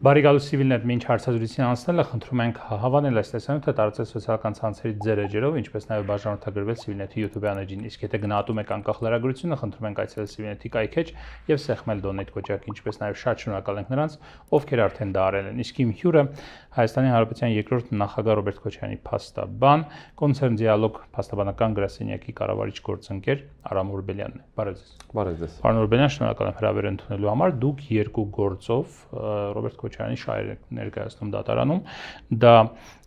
Բարի գալուս Civilnet մինչ հարցազրույցին անցնելը խնդրում ենք հավանել այս տեսանյութը, թե տարածել սոցիալական ցանցերի ձեր էջերով, ինչպես նաև բաժանորդագրվել Civilnet-ի YouTube-յան էջին։ Իսկ եթե գնահատում եք անկախ լրագրությունը, խնդրում ենք այցելել Civilnet-ի կայքէջ եւ սեղմել donate կոճակը, ինչպես նաև շատ շնորհակալ ենք նրանց, ովքեր արդեն դա արել են։ Իսկ իմ հյուրը Հայաստանի Հանրապետության երկրորդ նախագահ Ռոբերտ Քոչարյանի փաստաբան, կոնցերն Դիալոգ փաստաբանական գրասենյակի կառավարիչ գործընկեր Արամ Օրբելյանն է։ Բարև ձեզ։ Բարև ձեզ։ Պարոն Օրբելյան, շնորհակալ եմ հրավեր ընդունելու համար։ Դուք երկու գործով Ռոբերտ Քոչարյանի շահեր եք ներկայացնում դատարանում։ Դա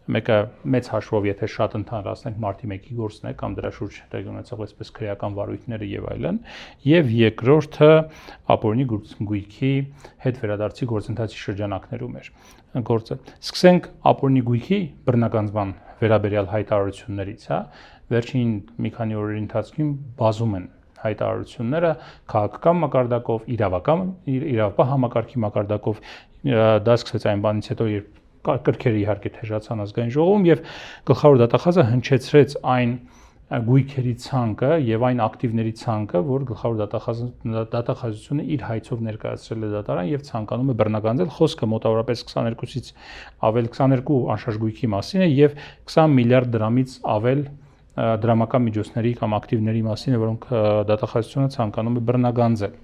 մեկը մեծ հաշվով, եթե շատ ընդհանրացնենք, մարտի 1-ի գործն է կամ դրա շուրջ տեղի ունեցող այսպես քրեական վարույթները եւ այլն, եւ երկրորդը ապօրինի գույքի հետ վերադարձի գործընթացի շրջանակներում էր գործը։ Սկսենք ապօրինի գույքի բռնագանձման վերաբերյալ հայտարարություններից, հա, վերջին մի քանի օրերի ընթացքում բազում են հայտարարությունները քաղաքական մակարդակով, իրավապահ համակարգի մակարդակով, դա սկսեց այն բանից հետո, երբ կրքերը իհարկե թեժացան ազգային ժողովում եւ գլխավոր դատախազը հնչեցրեց այն գույքերի ցանկը եւ այն ակտիվների ցանկը, որ գլխավոր դատախազությունը իր հայցով ներկայացրել է դատարան եւ ցանկանում է բռնագանձել, խոսքը մոտավորապես 22-ից ավել 22 անշարժ գույքի մասին է եւ 20 միլիարդ դրամից ավել դրամական միջոցների կամ ակտիվների մասին է, որոնք դատախազությունը ցանկանում է բռնագանձել։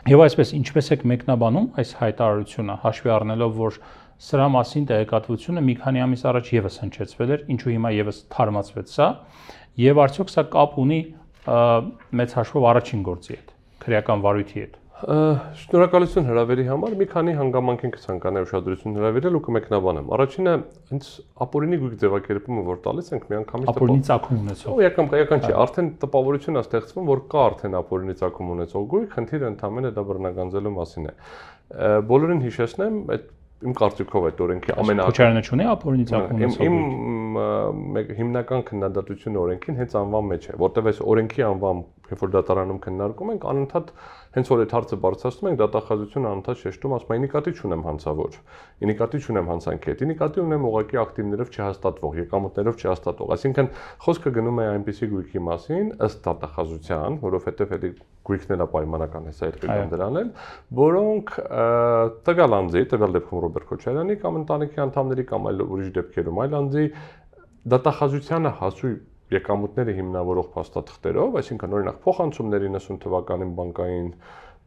Եվ այսպես ինչպես եք մեկնաբանում այս հայտարարությունը, հաշվի առնելով, որ սրա մասին տեղեկատվությունը մի քանի ամիս առաջ եւս հնչեցվել էր, ինչու հիմա եւս թարմացվեց սա, եւ արդյոք սա կապ ունի մեծ հաշվով առաջին գործի հետ, քրեական վարույթի հետ։ Շնորհակալություն հրավերի համար, մի քանի հանգամանք ենք ցանկանալ ուշադրություն հրավիրել ու կմեկնաբանեմ։ Առաջինը, հենց ապօրինի գույք ձևակերպումը, որ տալիս ենք, միանգամից ապօրինի ծագում ունեցող։ Էական չի, արդեն տպավորություն է ստեղծվում, որ կա արդեն ապօրինի ծագում ունեցող գույք, խնդիրը ընդհանրապես դա բռնագանձելու մասին է։ Բոլորին հիշեցնեմ, այդ իմ կարծիքով այդ օրենքի Քոչարյանը չունի ապօրինի ծագում ունեցող։ Իմ հիմնական քննադատությունը օրենքին հենց անվան մեջ է, որտեղ այս օրենքի անվան, երբ որ դատարանում քննարկում ենք, անընդհատ հենց որ այդ հարցը բարձրացնում ենք, դատախազությունը անընդհատ շեշտում, ասում է՝ նկատի չունեմ հանցավոր, նկատի չունեմ հանցանքետ, նկատի ունեմ ուղղակի ակտիվներով չհաստատվող, եկամուտներով չհաստատվող, այսինքն խոսքը գնում է այնպիսի գույքի մասին, ըստ դատախազության, որովհետև այդ գույքն էլ պայմանական է, սա էլ կգան դրան էլ, որոնք տվյալ անձի, տվյալ դեպքում Ռոբերտ Քոչարյանի կամ ընտանիքի անդամների կամ այլ ուրիշ դեպքերում այլ անձի դատախազությանը հասու եկամուտները հիմնավորող փաստաթղթերով, այսինքն օրինակ փոխանցումներ 90 թվականին բանկային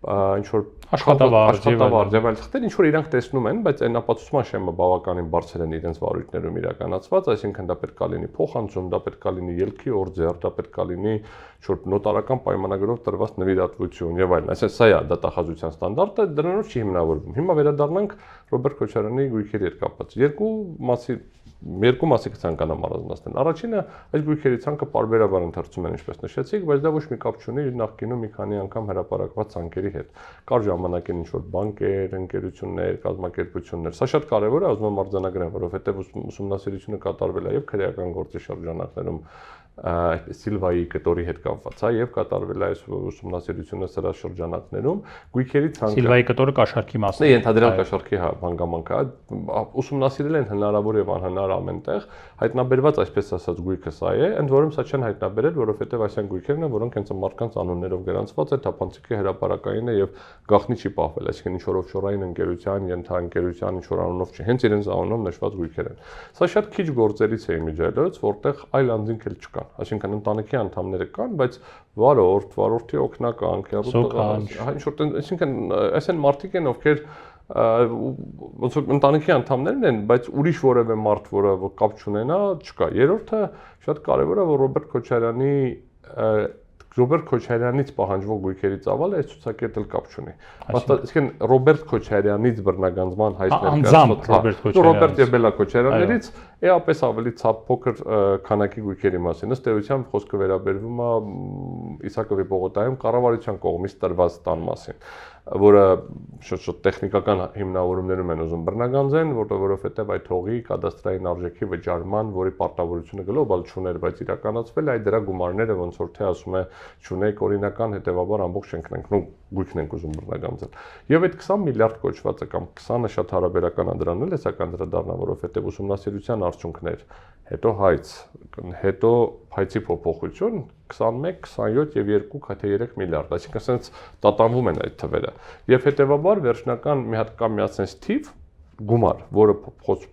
ինչ որ աշխատավարձ եւ այլ թղթեր, ինչ որ իրանք տեսնում են, բայց այն ապացուցման շեմը բավականին բարձր են իրենց վարույթներում իրականացված, այսինքն դա պետք է լինի փոխանցում, դա պետք է լինի ելքի օրձեր, դա պետք է լինի շուրջ նոտարական պայմանագրով տրված նվիրատվություն եւ այլն։ Այսինքն սա է դատախազության ստանդարտը, դրանով չի հիմնավորվում։ Հիմա վերադառնանք Ռոբերտ Քոչարյանի գույքերի հետ կապված։ Երկու մասի կցանկանամ առանձնացնել։ Առաջինը, այս գույքերի ցանկը պարբերաբար ընթերցում են, ինչպես նշեցիք, բայց դա ոչ մի կապ չունի նախկինում մի քանի անգամ հրապարակված ցանկերի հետ։ Կար ժամանակին ինչ-որ բանկեր, ընկերություններ, կազմակերպություններ։ Սա շատ կարևոր է, ուզում եմ արձանագրեմ, որովհետև ուսումնասիրությունը կատարվել է եւ քրեական գործի շրջանակներում այսպես Սիլվայի կտորի հետ կապված, հա, եւ կատարվել է այս ուսումնասիրությունը սրա շրջանակներում գույքերի ցանկը։ Սիլվայի կտորը կաշառքի մասն է, ենթադրյալ կաշառքի հանգամանքը, ուսումնասիրել են հնարավոր եւ անհնար ամենտեղ, հայտնաբերված այսպես ասած գույքը սա է, ընդ որում սա չեն հայտնաբերել, որովհետեւ այսյան գույքերն են, որոնք հենց մարդկանց անուններով գրանցված է, թափանցիկի հրապարակային է եւ գաղտնի չի պահվել, այսինքն ինչ որ օֆշորային ընկերության, ենթաընկերության ինչ որ անունով չի, հենց իրենց անունով նշված գույքեր են։ Սա շատ քիչ գործերից է իմիջելոց, որտեղ այլ անձինք էլ չկան, այսինքն ընտանիքի անդամները կան, բայց վարորդի օգնական, այսինքն այսեն մարդիկ են, ովքեր ոնց որ ընտանիքի անդամներն են, բայց ուրիշ որևէ մարդ, որը կապ չունենա, չկա։ Երրորդը շատ կարևոր է, որ Ռոբերտ Քոչարյանից պահանջվող գույքերի ծավալը այս ցուցակետել կապ չունի։ Այսինքն Ռոբերտ Քոչարյանից բռնագանձման հայտնի Ռոբերտ եւ Բելա Քոչարյաններից էապես ավելի փոքր քանակի գույքերի մասին։ Ըստ էության խոսքը վերաբերվում է Իսակովի պողոտայում կառավարության կողմից տրված տան մասին, որը շատ տեխնիկական հիմնավորումներում են ուզում բռնագանձեն, որովհետև այդ հողի կադաստրային արժեքի վճարման, որի պարտավորությունը գլոբալ չուներ, բայց իրականացվել է, այդ դրա գումարները ոնց որ թե ասում է չունեք օրինական, հետեւաբար ամբողջ շենքն ենք, գույքն ենք ուզում բռնագանձել։ Եվ այդ 20 միլիարդ կոչվածը կամ 20-ը շատ հարաբերական է դրանն էլ էս անդրադառնա, որովհետև ուսումնասիրության արդյունքներ, հետո հայց, հետո հայցի փոփոխություն 21, 27 եւ 2 թե 3 միլիարդ, այսինքն ասենց տատանվում են այդ թվերը։ Եվ հետեւաբար վերջնական մի հատ կամ միացնես թիվ գումար, որը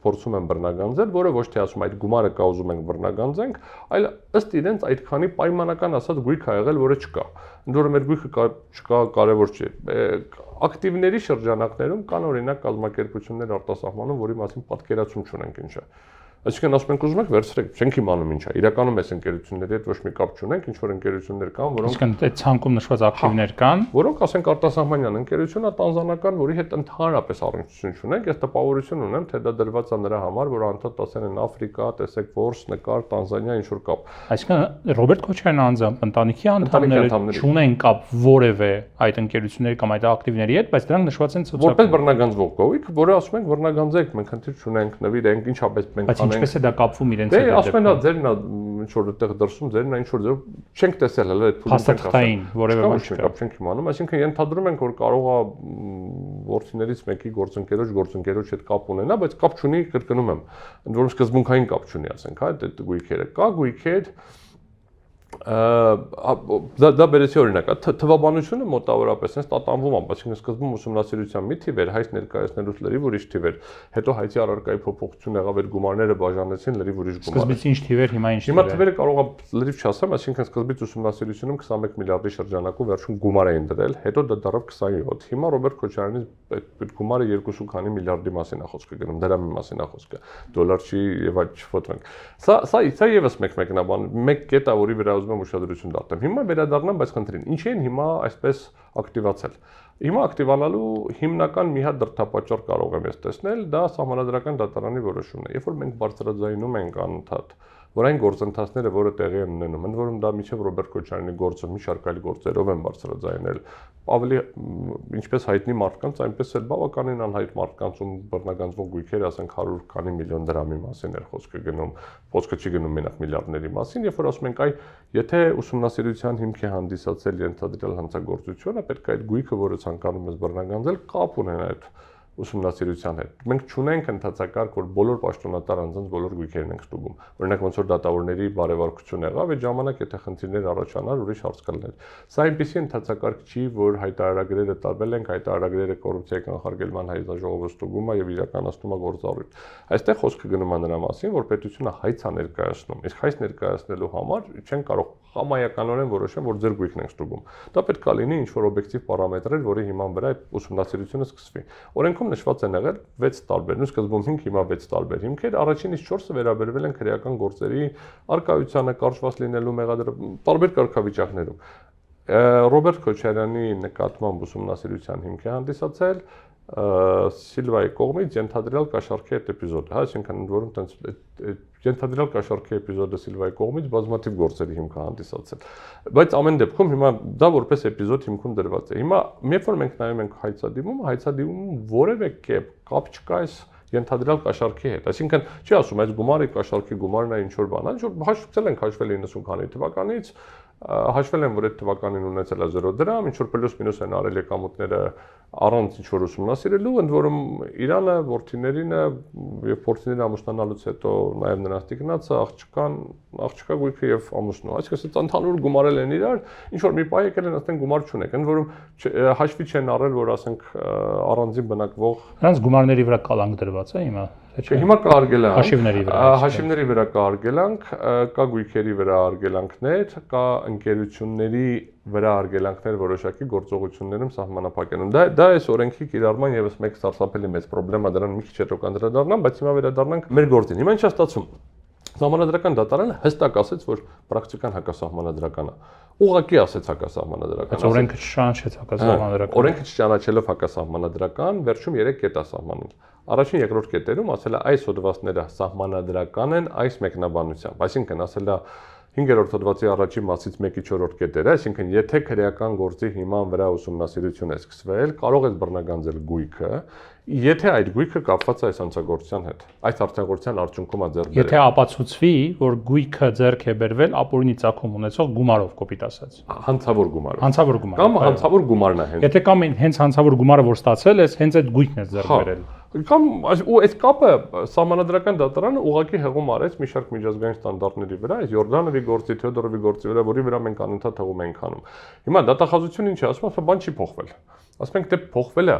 փորձում են բռնագանձել, որը ոչ թե ասում այդ գումարը կա ուզում ենք բռնագանձենք, այլ ըստ իրենց այդքանի պայմանական ասած գույք ա եղել, որը չկա։ Ընդ որում այդ գույքը չկա, կարևոր չէ։ Ակտիվների շրջանակներում կան օրինակ կազմակերպություններ արտասահմանում, որի մասին պատկերացում չունենք ինչ է։ Այսինքն ասում ենք ուզում եք վերցրեք, չենք իմանում ինչ է։ Իրականում այս ընկերությունների հետ ոչ մի կապ չունենք, ինչ որ ընկերություններ կան, որոնք Իսկն այդ ցանկում նշված ակտիվներ կան, որոնք ասենք արտասահմանյան ընկերությունն է տանզանական, որի հետ ընդհանրապես առնչություն չունենք, ես տպավորություն ունեմ, թե դա դրված է նրա համար, որ անդադ ասեն են Աֆրիկա, տեսեք որս, նկար, Տանզանիա, ինչ որ կապ։ այսինքն Ռոբերտ Քոչարյանը անձամբ ընտանիքի անդամները չունեն կապ որևէ այդ ընկերությունների կամ այդ ակտիվների հետ, բայց դրանք նշված են ցուցակում։ Որպես բռնագանձվող գույք, որը ասում ենք բռնագանձեք, մենք խնդիր չունենք, նվիրենք, ինչա պես մենք Ինչպես է դա կապվում իրենց հետ։ Դե ասում են դա ձերն է ինչ որ այդտեղ դրսում, ձերն է ինչ որ ձեր չենք տեսել հələ այդ փուլը չենք հաստատային որևէ ոչ մի կապ չենք իմանում, այսինքն ենթադրում ենք որ կարող է ворցիներից մեկի գործընկերոջ հետ կապ ունենա, բայց կապ չունի, կրկնում եմ, ընդ որում սկզբունքային կապ չունի, ասենք, հա, այդ գույքերը։ Կա գույքեր դա բերեցի օրինակ, թվաբանությունը մոտավորապես այնպես տատանվում է, բայց սկզբում ուսումնասիրության մի թիվ էր, հայց ներկայացնելուց լրիվ ուրիշ թիվ էր, հետո հայցի առարկայի փոփոխություն եղավ, այդ գումարները բաժանեցին լրիվ ուրիշ գումար։ Սկզբից ինչ թիվեր, հիմա ինչ թիվ է։ Հիմա թիվերը կարող է լրիվ չասեմ, այսինքն սկզբից ուսումնասիրությունում 21 միլիարդի շրջանակում վերջում գումար էին դրել, հետո դա դարավ 27։ Հիմա Ռոբերտ Քոչարյանի այդ գումարը 2 քանի միլիարդի մասին է խոսքը գնում, դրամի մասին է խոսքը, դոլար չի եւ այդ չփոթվենք։ Սա եւս մեկ մեկնաբան, մեկ կետ է, որի վրա ուզում եմ ուշադրություն դարձնեմ։ Հիմա վերադառնամ բայց խնդրին, ինչի են հիմա այսպես ակտիվացել։ Հիմա ակտիվանալու հիմնական մի հատ դրդապատճառ կարող եմ ես տեսնել, դա սահմանադրական դատարանի որոշումն է։ Երբ որ մենք բարձրաձայնում ենք անընդհատ, որ այն գործընթացները, որը տեղի են ունենում, ընդ որում դա միջև Ռոբերտ Քոչարյանի գործը մի շարք այլ գործերով են բարձրաձայնել, ավելի ինչպես հայտնի մարդկանց, այնպես էլ բավականին անհայտ մարդկանց ում բռնագանձվող գույքեր, ասենք 100 քանի միլիոն դրամի մասին էր խոսքը գնում, խոսքը չի գնում մենակ միլիարդների մասին, երբ որ ասում ենք այ եթե ուսումնասիրության հիմք է հանդիսացել ենթադրյալ հանցագործությունը, պետք է այդ գույքը, որը ցանկանում ես բռնագանձել, կապ ունենա այդ ուսումնասիրության հետ։ Մենք չունենք ընդհանրակարգ, որ բոլոր պաշտոնատար անձանց բոլոր գույքերն ենք ստուգում։ Օրինակ ոնց որ դատավորների բարեվարկություն եղավ, այդ ժամանակ եթե խնդիրներ առաջանար, ուրիշ հարց կլիներ։ Սա այնպեսի ընդհանրակարգ չի, որ հայտարարագրերը տարվել են, հայտարարագրերը կոռուպցիայի կանխարգելման հայտարարողը ստուգում է եւ իրականացնում է գործառույթ։ Այստեղ խոսքը գնում է նրա մասին, որ պետությունը հայց է ներկայացնում։ Իսկ հայց ներկայացնելու համար չեն կարող համայականորեն որոշեն, որ ձեր գույքն են ստուգում։ Դա պետք է լինի ինչ-որ օբյեկտիվ պարամետրեր, որի հիման վրա այդ ուսումնասիրությունը սկսվի։ Օրենքում նշված են եղել 6 տարբեր, նույն սկզբում 5, հիմա 6 տարբեր հիմքեր, առաջինից 4-ը վերաբերվել են քրեական գործերի արկայությանը, կարճված լինելու տարբեր կարգավիճակներում։ Ռոբերտ Քոչարյանի նկատմամբ ուսումնասիրության հիմք է հանդիսացել Սիլվայի կողմից ենթադրյալ կաշառքի այդ էպիզոդը, հա, այսինքն ընդ որում տենց ենթադրյալ կաշառքի էպիզոդը Սիլվայի կողմից բազմաթիվ գործերի հիմք է հանդիսացել։ Բայց ամեն դեպքում հիմա դա որպես էպիզոդ հիմքում դրված է։ Հիմա երբ որ մենք նայում ենք հայցադիմում որևէ կապ չկա այս ենթադրյալ կաշառքի հետ։ Այսինքն չի ասում այս գումարը կաշառքի գումարն է ինչ որ բան, ինչ որ հաշվեցել ենք հաշվել 90 քանի թվականից, հաշվել են որ այդ թվականին ունեցել է 0 դրամ, ինչ որ պլյուս մինուս են արել եկամուտները առանց ինչ որ ուսումնասիրելու, ընդ որում Իրանը որդիներինը եւ որդիները ամուսնանալուց հետո նաեւ նրանց տիկնացը աղջկա գույքը եւ ամուսնու, այսինքն սա ընդհանուր գումարել են իրար, ինչ որ մի պահ եկել են ասեն գումար չունեք, ընդ որում հաշվի չեն առել, որ ասենք առանձին բնակվող նրանց գումարների վրա կալանք դրված է հիմա։ Հիմա կա արգելանք, հաշիվների վրա կա արգելանք, կա գույքերի վրա արգելանքներ, կա ընկերությունների վրա արգելանքներ որոշակի գործողություններում սահմանափակելուն։ Դա այս օրենքի կիրառման եւս մեկ սարսափելի մեծ խնդրեմ է, դրան մի քիչ հետո կանդրադառնամ, բայց հիմա վերադառնանք մեր գործին։ Հիմա ինչ է ստացվում։ Սահմանադրական դատարանը հստակ ասեց, որ պրակտիկան հակասահմանադրական է։ Ուղղակի ասեց հակասահմանադրական։ Օրենքը չճանաչեց հակասահմանադրական։ Օրենքը չճանաչելով հակասահմանադրական, վերջում 3 կետ է սահմանել։ Առաջին երկրորդ կետերում ասել է այս հոդվածները սահմանադրական են այս մեկնաբանությամբ, այսինքն ասել է 5-րդ հոդվածի առաջին մասից 1-ի 4-րդ կետերը, այսինքն եթե քրեական գործի հիման վրա ուսումնասիրություն է սկսվել, կարող է բռնագանձել գույքը, եթե այդ գույքը կապված է այս հանցագործության հետ։ Այս հանցագործության արդյունքում է ձեռք բերել։ Եթե ապացուցվի, որ գույքը ձեռք է բերվել ապօրինի ծագում ունեցող գումարով, կոպիտ ասած։ Հանցավոր գումարով։ Հանցավոր գումարով։ Կամ հանցավոր գումարն է հենց։ Եթե կամ հենց հանցավոր գումարը որ ստացել ես, հենց այդ գույքն է ձեռք բերել։ Կամ ու այս կապը սահմանադրական դատարանը ուղղակի հեղում արեց մի շարք միջազգային ստանդարտների վրա, այս Յորդանովի գործի, Թեոդորովի գործի վրա, որի վրա մենք անընդհատ հեղում ենք անում։ Հիմա դատախազությունը ինչ է ասում, ասում բան չի փոխվել։ ասում ենք դե փոխվել է,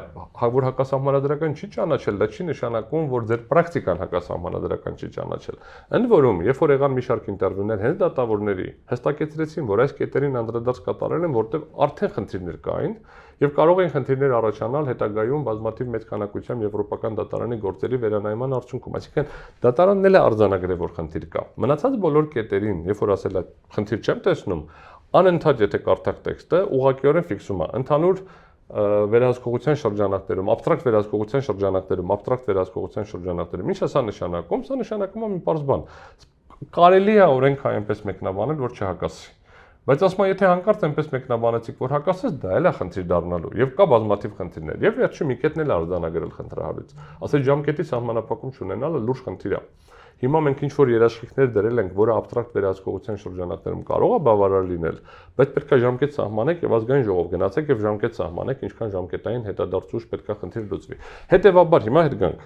որ հակասահմանադրական չի ճանաչել, դա չի նշանակում, որ ձեր պրակտիկան հակասահմանադրական չի ճանաչել։ Ընդ որում, երբ որ եղան մի շարք ինտերվյուներ հենց դատավորների, հստակեցրեցին, որ այս կետերին անդրադարձ կատարել են, որտեղ արդեն խնդիրներ կային, եւ կարող են խնդիրներ առաջանալ հետագայում բազմաթիվ մեծ քանակությամբ եվրոպական դատարանի գործերի վերանայման արդյունքում։ Այսինքն դատարանն էլ է արձանագրել, որ խնդիր կա։ Մնացած բոլոր կետերին, երբ որ ասել է խնդիր չեմ տեսնում, անընդհատ եթե կարդաք տեքստը, ուղղակիորեն ֆիքսում է ընդհանուր վերահսկողության շրջանակներում, абստրակտ վերահսկողության շրջանակներում, абստրակտ վերահսկողության շրջանակներում։ Ինչ է սա նշանակում։ Սա նշանակում է մի պարզ բան։ Կարելի է օրենքը այնպես մեկնաբանել, որ չհակասի։ Բայց ասում եմ, եթե հանկարծ այնպես մեկնաբանեցիք, որ հակասես, դա էլ է խնդիր դառնալու եւ կա բազմաթիվ խնդիրներ։ Եվ վերջում մի կետն էլ արձանագրել խնդրահարույց։ Ասել ժամկետի սահմանափակում չունենալը լուրջ խնդիր է։ Հիմա մենք ինչ որ երաշխիքներ դրել ենք, որը абստրակտ վերահսկողության շրջանակներում կարող է բավարար լինել, բայց պետք է ժամկետ սահմանեք եւ ազգային ժողով գնացեք եւ ժամկետ սահմանեք, ինչքան ժամկետային հետադարձուժ պետք է խնդիր լուծվի։ Հետեւաբար հիմա հետ գանք։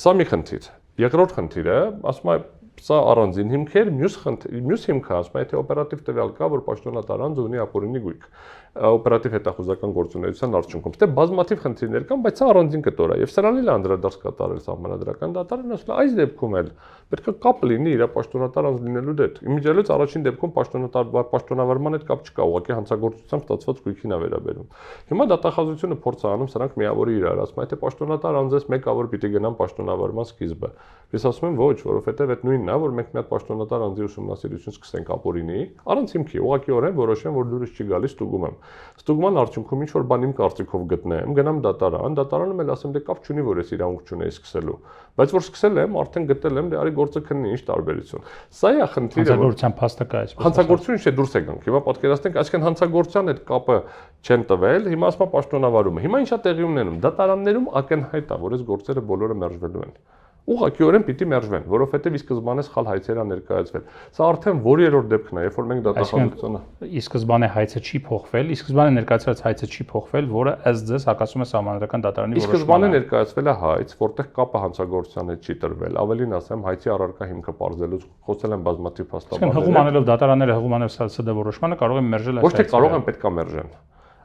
Սա մի խնդիր։ Երկրորդ խնդիրը, ասում եմ, սա առանձին հիմքեր, մյուս հիմքը ասում է, թե օպերատիվ տվյալ կա, որ պաշտոնատար անձը ունի ապօրինի գույք օպերատիվ հետախուզական գործունեության արդյունքում։ Դե բազմաթիվ խնդիրներ կան, բայց սա առանձին կտոր է։ Եւ սրանն էլ անդրադարձ կատարել սահմանադրական դատարանը, ասել այս դեպքում էլ պետք է կապ լինի իր պաշտոնատար անձ լինելու հետ։ Իմիջիալից առաջին դեպքում պաշտոնավարման հետ կապ չկա, ուղղակի հանցագործությամբ ստացված գույքին է վերաբերում։ Հիմա դատախազությունը փորձ է անում սրանք միավորի իրար, ասում է, թե պաշտոնատար անձես մեկավոր պիտի գնան պաշտոնավարման սկիզբը։ Ես ասում եմ ոչ, որովհետեւ այդ նույնն է, որ մենք մի հատ պաշտոնատար անձի ուսումնասիրություն սկսենք ապօրինի, առանց հիմքի, ուղղակիորեն որոշեմ, որ դուրս չի գալիս, ստուգում եմ։ Ստուգման արդյունքում ինչ որ բան իմ կարծիքով գտնեմ, գնամ դատարանում էլ ասեմ, դե կապ չունի, որ ես իրավունք չունեի սկսելու, բայց որ սկսել եմ, արդեն գտել եմ, դե արի գործը քննի, ինչ տարբերություն։ Սա է խնդիրը, հանցագործության փաստը կա այսպես։ Հանցագործություն չէ, դուրս եկանք։ Հիմա պատկերացնենք, այսինքն հանցագործության հետ կապը չեն տվել, հիմա ասում է պաշտոնավարումը։ Հիմա ինչա տեղի ունենում։ Դատարաններում ակնհայտ է, որ այս գործերը բոլորը մերժվելու են։ Ուղղակիորեն պիտի մերժվեն, որովհետև ի սկզբանե սխալ հայցեր է ներկայացվել։ Սա արդեն որ երրորդ դեպքն է, երբ որ մենք դատախազությունը ի սկզբանե հայցը չի փոխվել, ի սկզբանե ներկայացված հայցը չի փոխվել, որը ըստ ձեզ հակասում է սահմանադրական դատարանի որոշմանը։ Ի սկզբանե ներկայացվել է հայց, որտեղ կապը հանցագործության հետ չի տրվել։ Ավելին ասեմ, հայցի առարկա հիմքը բարձելուց խոսել են բազմաթիվ փաստաբաններ։ Հղում անելով դատարանները, հղում անելով ՍԴ որոշմանը կարող են մերժել այս հայցը։ Ոչ թե կարող են, պետք է մերժեն։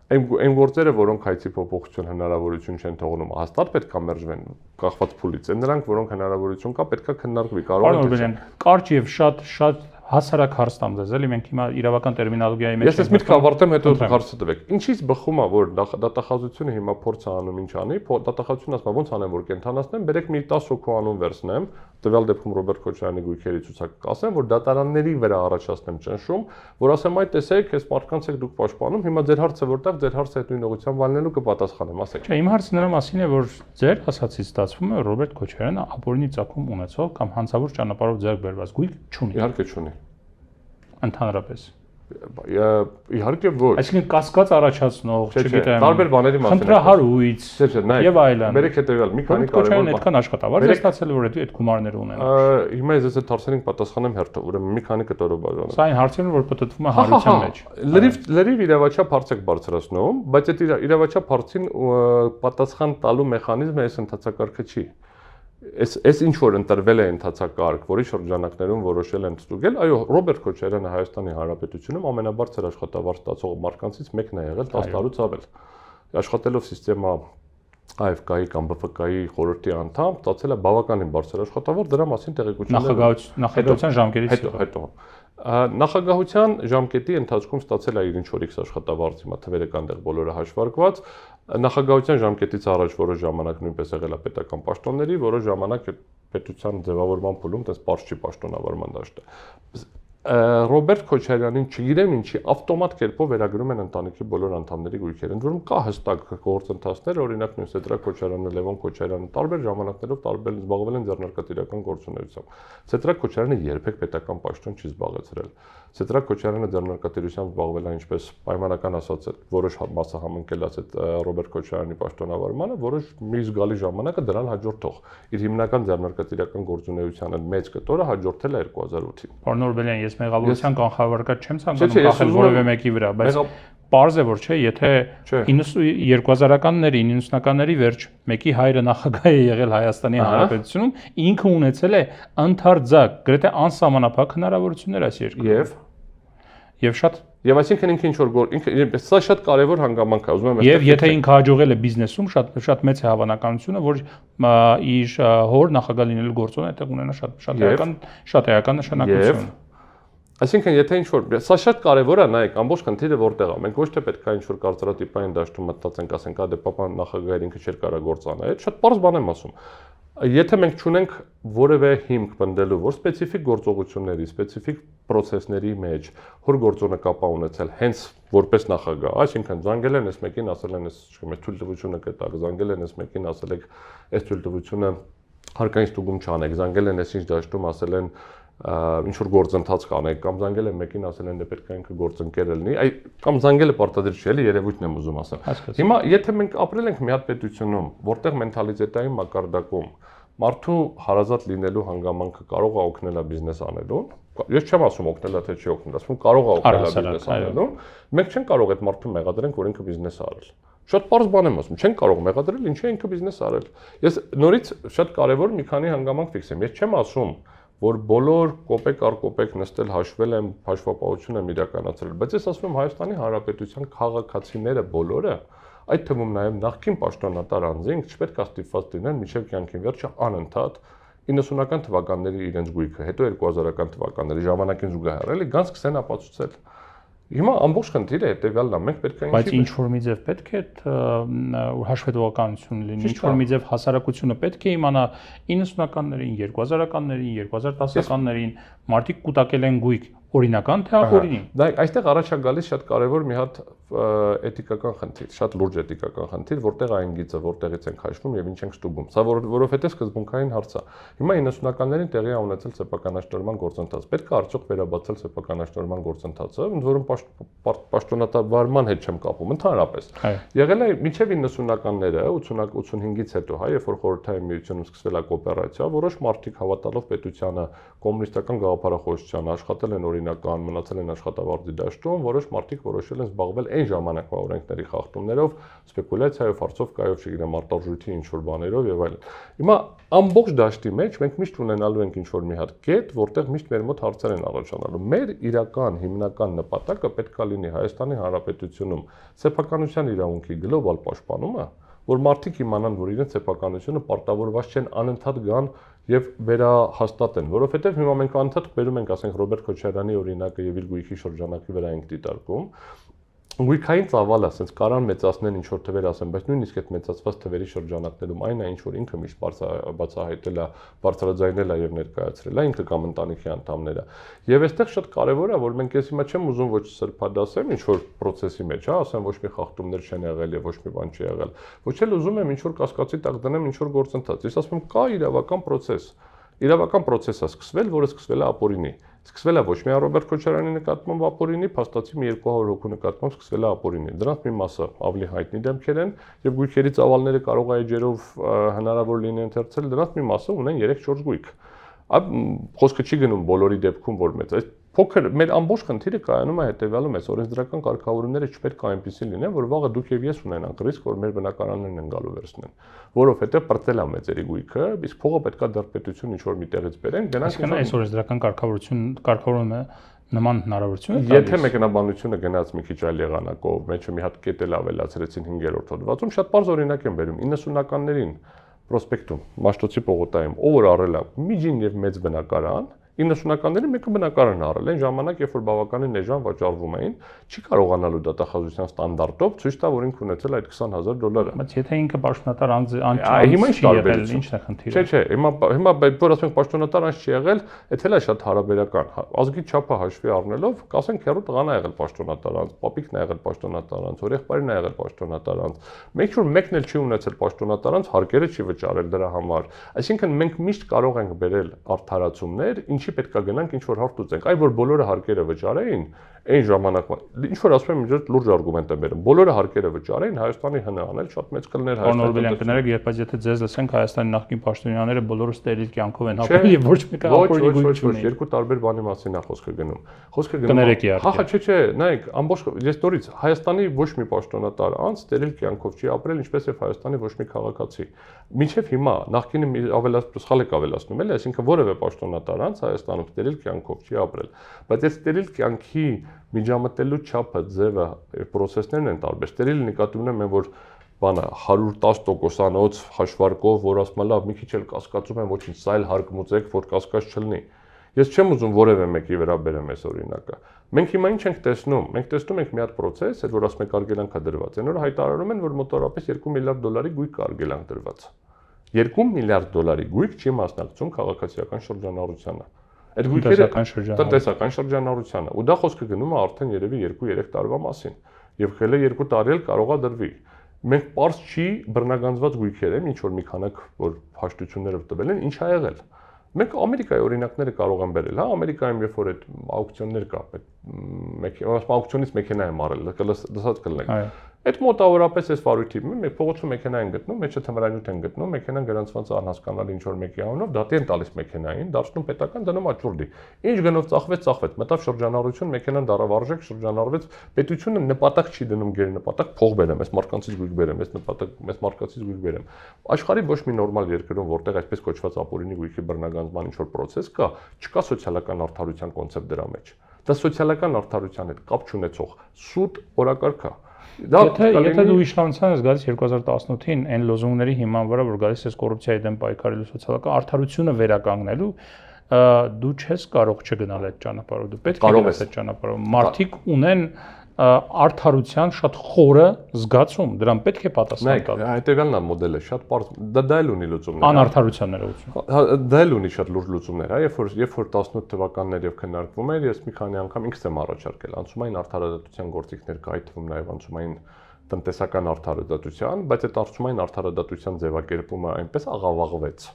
Այն գործերը, որոնք հայցի փոփոխություն հնարավորություն չեն թողնում, հաստատ պետք է մերժվեն կախված փուլից։ Այն նրանք, որոնք հնարավորություն կա, պետք է քննարկվի, կարող են կարճ եւ շատ հասարակ հարց տամ ձեզ, էլի մենք հիմա իրավական տերմինոլոգիայի մեջ Ես միտքը ավարտեմ, հետո հարցը տվեք։ Ինչից բխում է, որ դատախազությունը հիմա փորձ է անում ինչ անի, դատախազությունը ասում է ոնց անեմ, որ կենթանացնեմ, բերեք մի 10 հոգու անուն վերցնեմ, տվյալ դեպքում Ռոբերտ Քոչարյանի գույքերի ցուցակ ասեմ, որ դատարանների վրա առաջացնեմ ճնշում, որ ասեմ այ տեսեք, այս մարդկանց եք դուք պաշտպանում, հիմա ձեր հարցը որտեղ, ձեր հարցը այդ նույն ուղղությամբ վայելնելու կպատասխանեմ, ասեք։ Չէ, իմ հարցը նրա մասին է, որ ձեր ասացից ստացվում է Ռոբերտ Քոչարյանը ապօրինի ծագում ունեցող կամ հանցավոր ճանապարհով ձեռք բերված գույք չունի։ Իհարկե չունի։ Ընդհանրապես Իհարկե ոչ։ Այսինքն կասկած առաջացնող, չգիտեմ, տարբեր բաների մասին խնդրահարույց եւ այլն։ Բերեք հետեւյալ մի քանի կարևոր այդքան աշխատավար է ստացել, որ այդ գումարները ունեն։ Հիմա ես այդ հարցերին պատասխանեմ հերթով, ուրեմն մի քանի կտորով բաժանեմ։ Սա այն հարցերն որ պատտվում է հարության մեջ։ Լրիվ իրավաչափ հարց եք բարձրացնում, բայց այդ իրավաչափ հարցին պատասխան տալու մեխանիզմը այս ընթացակարգը չի։ Այս ինչ որ ընտրվել է ընթացակարգ, որի շրջանակներում որոշել են ստուգել, այո, Ռոբերտ Քոչարյանը Հայաստանի Հանրապետությունում ամենաբարձր աշխատավարձ ստացող մարդկանցից մեկն է եղել 10 տարուց ավել։ Աշխատելով սիստեմա AFK-ի կամ BFK-ի խորհրդի անդամ, ստացել է բավականին բարձր աշխատավարձ, դրա մասին տեղեկություններ նախագահության ժամկետից հետո նախագահության ժամկետի ընթացքում ստացել է իր ինչ որ X աշխատավարձ, հիմա թվերը կան դեռ բոլորը հաշվարկված, նախագահության ժամկետից առաջ որոշ ժամանակ նույնպես եղել է պետական պաշտոնների, որոշ ժամանակ պետության ձևավորման փուլում տես պարզ չի պաշտոնավարման դաշտը։ Ռոբերտ Քոչարյանին չգիտեմ ինչի ավտոմատ կերպով վերագրում են ընտանիքի բոլոր անդամների գույքերը։ Ընդ որում կա հստակ գործընթացներ, օրինակ նույն Սեդրակ Քոչարյանը, Լևոն Քոչարյանը տարբեր ժամանակներով տարբեր զբաղվել են ձեռնարկատիրական գործունեությամբ։ Սեդրակ Քոչարյանը երբեք պետական պաշտոն չի զբաղեցրել։ Սեդրակ Քոչարյանը ձեռնարկատիրությամբ զբաղվել է ինչպես պայմանական ասած որոշ մասը համընկելած այդ Ռոբերտ Քոչարյանի պաշտոնավարմանը, որոշ մի զգալի ժամանակը դրան հաջորդող իր հիմնական ձեռնարկատիրական գործունեությանը մեծ կտորը հաջորդել է 2008-ին։ Պարոն Օրբելյան, ես մեղավորության կանխավարկած չեմ ցանկանում կախել որևէ մեկի վրա, բայց պարզ է որ չէ, եթե 2000-ականների, 90-ականների վերջ մեկի հայրը նախագահ է եղել Հայաստանի Հանրապետությունում, ինքը ունեցել է ընդարձակ, գրեթե անսահմանափակ հնարավորություններ այս երկրում։ Եվ շատ Եվ այսինքն ինքը ինչ որ ինքը սա շատ կարևոր հանգամանք է, ուզում եմ Եվ եթե ինքը հաջողել է բիզնեսում, շատ մեծ է հավանականությունը, որ իր հոր նախագահ լինելու գործոնը այդտեղ ունենա շատ էական նշանակություն։ Այսինքն եթե ինչ որ սա շատ կարևոր է, նայեք, ամբողջ խնդիրը որտեղ է։ Մենք ոչ թե պետք է ինչ որ կարծրատիպային դաշտում մտածենք, ասենք, դե պապան նախագահը ինքը չէր կարող գործանել, շատ པարզ բան եմ ասում։ Եթե մենք չունենք որևէ հիմք պնդելու, որ սպეციფიկ գործողությունների, սպეციფიկ process-ների մեջ հոր գործոնը կապա ունեցել հենց որպես նախագահ, այսինքն զանգել են այս մեկին, ասել են, այս թույլտվությունը կտակ, զանգել են այս մեկին, ասել եք, այս թույլտվությունը հարկային ստուգում չանեք, զանգել են այս ինչ դաշտում, ասել են ինչ որ գործընթաց կանեք, կամ զանգել են մեկին, ասել են դե պետք է ինքը գործընկեր լինի, կամ զանգելը պարտադիր չի, էլի երևույթն եմ ուզում ասել։ Հիմա եթե մենք ապրել ենք մի հատ պետությունում, որտեղ մենթալիտետային մակարդակում մարդու հարազատ լինելու հանգամանքը կարող է օգնել բիզնես անելուն, ես չեմ ասում օգնել թե չի օգնել, ասում կարող է օգնել բիզնես անելուն, մենք չենք կարող այդ մարդուն մեղադրենք, որ ինքը բիզնես արել։ Շատ པարզ բան եմ ասում, չենք կարող մեղադրել, ինչի ինքը բիզնես արել։ Ես նորից շատ կարևոր մի քանի հանգամանք ֆիքսեմ։ Ես չեմ ասում, որ բոլոր կոպեկ առ կոպեկ նստել հաշվել եմ, հաշվապահություն եմ իրականացրել, բայց ես ասում եմ Հայաստանի Հանրապետության քաղաքացիները բոլորը, այդ թվում նաև նախկին պաշտոնատար անձինք չպետք է ստիպված լինեն մինչև կյանքի վերջը անընդհատ 90-ական թվականների իրենց գույքը, հետո 2000-ական թվականների ժամանակին զուգահեռ էլի գանց կսեն ապացուցել։ Հիմա ամբողջ խնդիրը հետեւյալն է, մենք պետք է բայց ինչ որ մի ձև պետք է հաշվետվականություն լինի, ինչ որ մի ձև հասարակությունը պետք է իմանա 90-ականներին, 2000-ականներին, 2010-ականներին մարդիկ կուտակել են գույք, օրինական թե ապօրինի։ Դա այստեղ առաջ է գալիս շատ կարևոր մի հատ էթիկական խնդիր, շատ լուրջ էթիկական խնդիր, որտեղ այն գիծը, որտեղից ենք հաշվում եւ ինչ ենք ստուգում։ Սա որովհետեւ սկզբունքային հարց է։ Հիմա 90-ականներին տեղի է ունեցել սեփականաշնորհման գործընթաց։ Պետք է արդյոք վերաբացել սեփականաշնորհման գործընթացը, ընդ որում պաշտոնատարվարման հետ չեմ կապում, ընդհանրապես։ Եղել է մինչև 90-ականները, 85-ից հետո, երբ որ խորհրդային միությունում սկսվել է կոոպերացիա, որոշ մարդիկ հավատալով պետությանը, կոմունիստական գաղափարախոսությանը աշխատել են օրինական, մնացել են աշխատավարձի դաշտում, որոշ մարդիկ որոշել են զբաղվել այն ժամանակվա օրենքների խախտումներով, սպեկուլյացիայով, ֆարսովկայով, չգիտեմ, արտարժույթի ինչ-որ բաներով եւ այլն։ Հիմա ամբողջ դաշտի մեջ մենք միշտ ունենալու ենք ինչ-որ մի հատ կետ, որտեղ միշտ մեր մոտ հարցեր են առաջանալու։ Մեր իրական հիմնական նպատակը պետք է լինի Հայաստանի Հանրապետությունում սեփականության իրավունքի գլոբալ պաշտպանումը, որ մարդիկ իմանան, որ իրենց սեփականությունը պարտավորված չեն անընդհատ գան եւ վերահաստատեն, որովհետեւ հիմա մենք անընդհատ բերում ենք, ասենք, Ռոբերտ Քոչարյանի օրինակը եւ իր գույքի շրջանակի վրա ենք դիտարկում։ Գույքային ծավալը, ասենց կարան մեծացնել ինչ որ թվեր ասեմ, բայց նույնիսկ այդ մեծացված թվերի շրջանակներում այն է ինչ որ ինքը միշտ բացահայտել է, բարձրաձայնել է եւ ներկայացրել է, ինքը կամ ընտանիքի անդամները։ Եվ այստեղ շատ կարեւոր է, որ մենք ես հիմա չեմ ուզում ոչ սրբադասեմ ինչ որ process-ի մեջ, հա, ասեմ ոչ մի խախտումներ չեն եղել եւ ոչ մի բան չի եղել։ Ոչ էլ ուզում եմ ինչ որ կասկածի տակ դնեմ ինչ որ գործընթաց։ Ես ասում եմ կա իրավական process։ Իրավական process-ը սկսվել, որը սկսվել է ապօրինի։ Սկսվել է ոչ միայն Ռոբերտ Քոչարյանի նկատմամբ ապօրինի, փաստացի մի 200 հոգու նկատմամբ սկսվել է ապօրինի։ Դրանց մի մասը ավելի հայտնի դեմքեր են, եւ գույքերի ծավալները կարող է էջերով հնարավոր լինի ընթերցել, դրանց մի մասը ունեն 3-4 գույք։ Խոսքը չի գնում բոլորի դեպքում, որ մեծ է։ Փոքր մեր ամբողջ խնդիրը կայանում է հետեւյալում, այս օրենսդրական կարգավորումները չպետք է այնպեսին լինեն, որ վաղը դուք եւ ես ունենանք ռիսկ, որ մեր բնակարաններն են գալու վերցնեն, որովհետեւ պրծել է մեծերի գույքը, իսկ փողը պետքա դարպետություն ինչ որ միտեղից բերենք, դրանք այս օրենսդրական կարգավորումը նման հնարավորություն է։ Եթե մեկնաբանությունը գնաց մի քիչ այլ եղանակով, մեջը մի հատ կետ էլ ավելացրեցին 5-րդ հոդվածում, շատ པարզ օրինակ եմ բերում 90-ականներին Պրոսպեկտում, Մաշտոցի պողոտայում, ով որ առել է միջին եւ մեծ բնակարան 90-ականներին մեկը բնակարան առել են ժամանակ, երբ որ բավականին էժան վաճառվում էին, չի կարողանալու դատախազության ստանդարտով ցույց տա, որ ինքը ունեցել այդ $20,000։ Բայց եթե ինքը պաշտոնատար անձ հիմա ինչ տարբերություն, ինչն է խնդիրը։ Չէ, հիմա որ ասենք պաշտոնատար անձ չի եղել, դա էլ է շատ հարաբերական։ Ազգի չափը հաշվի առնելով, կասենք հերո տղան է եղել պաշտոնատար անձ, պապիկն է եղել պաշտոնատար անձ, եղբայրն է եղել պաշտոնատար անձ։ Մենք որ մեկն էլ չի ունեցել պաշտոնատար անձ, հարկերը չի վճարել դրա համար։ Այսինքն մենք միշտ կարող ենք բերել արդարացումներ, ինչի պետք է գնանք ինչ որ հարց ուծենք։ Այ որ բոլորը հարկերը վճարեին, այն ժամանակվա ինչ որ ասում եմ իջած լուրջ արգումենտ եմ բերում։ Բոլորը հարկերը վճարեին, Հայաստանի հնը անել շատ մեծ կլներ Հայաստանի։ Կներեք, բայց եթե ձեզ լսենք Հայաստանի նախկին պաշտոնյաները բոլորը ստերիլ կյանքով են ապրել եւ ոչ մեկը ապօրինի գույք չունի։ Երկու տարբեր բանի մասին է խոսքը գնում։ Խոսքը գնում։ Հա, չէ, նայեք, ամբողջ ես նորից Հայաստանի ոչ մի պաշտոնատար անձ ստերիլ կյանքով չի ապրել, ինչպես եւ Հայաստանի ոչ մի քաղաքացի։ Մինչեւ հիմա նախկինը սխալ եք ավելացնում, էլի, այսինքն որևէ պաշտոնատար անձ Հայաստանում ստերիլ կյանքով չի ապրել։ Բայց այդ ստերիլ կյանքի միջամտելու չափը, ձևը, process-ներն են տարբեր։ Ստերիլ նկատի ունեմ, որ բանը 110%-անոց հաշվարկով, որ ասում եմ, լավ, մի քիչ էլ կասկածում եմ, ոչինչ, սա էլ հարկմուծեք, որ կասկած չլինի։ Ես չեմ ուզում որևէ մեկի վրա բերեմ այս օրինակը։ Մենք հիմա ինչ ենք տեսնում։ Մենք տեսնում ենք մի հատ process, որ ասում ենք արգելանքա դրված։ Այն օրը հայտարարում են, որ մոտավորապես $2 միլիարդ գույք կա արգելանք դրված։ $2 միլիարդ գույք չի մասնակցում քաղաքացիական շրջանառությանը։ Այդ գույքերը տնտեսական շրջանառությանը։ Ու դա խոսքը գնում է արդեն երևի 2-3 տարվա մասին։ Եվ խելը 2 տարի էլ կարող է դրվի։ Մենք պարզ չի բռնագանձված գույքեր են, ինչ որ մի քանակ որ հաշտությունները տվել են, ինչ ա եղել։ Մենք Ամերիկայի օրինակները կարող են բերել, հա, Ամերիկայում երբ որ այդ աուկցիոններ կա, աուկցիոնից մեքենա եմ առել, լսած կլինեք։ Այդ մոտավորապես այս վարույթի մենք փողոցում մեքենա են գտնում, մեջը թմրանյութ են գտնում, մեքենան գրանցված անհասկանալի ինչ որ մեկի անունով, դատի են տալիս մեքենային, դարձնում պետական, դնում աճուրդի։ Ինչ գնով ծախվեց, մտավ շրջանառություն, մեքենան դարավարժեք շրջանառվեց, պետությունը նպատակ չի դնում գերնպատակ, փող բերեմ, այս մարկանցից գույք բերեմ, այս նպատակ, այս մարկացից գույք բերեմ։ Աշխարհի ոչ մի նորմալ երկրում, որտեղ այսպես կոչված ապօրինի գույքի բռնագանձման ինչ որ process կա, չկա սոցիալական արդարության կոնցեպտ դրա մեջ։ Դա սոցիալական արդարության հետ կապ չունեցող սուտ օրակարգ է։ Եթե դու իշխանության ես գալիս 2018-ին այն լոզունգների հիման վրա, որ գալիս ես կոռուպցիայի դեմ պայքարելու սոցիալական արդարությունը վերականգնելու, դու չես կարող չգնալ այդ ճանապարհով, դու պետք է գնաս այդ ճանապարհով։ Մարդիկ ունեն արդարության շատ խորը զգացում, դրան պետք է պատասխան տալ։ Հետևյալն է մոդելը, շատ պարզ, դա էլ ունի լուծումներ։ Անարդարության ներողություն։ Դա էլ ունի շատ լուրջ լուծումներ, հա, երբ որ 18 թվականներ եւ քննարկվում էր, ես մի քանի անգամ ինքս եմ առաջարկել անցումային արդարադատության գործիքներ կա, այդ թվում նաեւ անցումային տնտեսական արդարադատության, բայց այդ անցումային արդարադատության ձևակերպումը այնպես աղավաղվեց,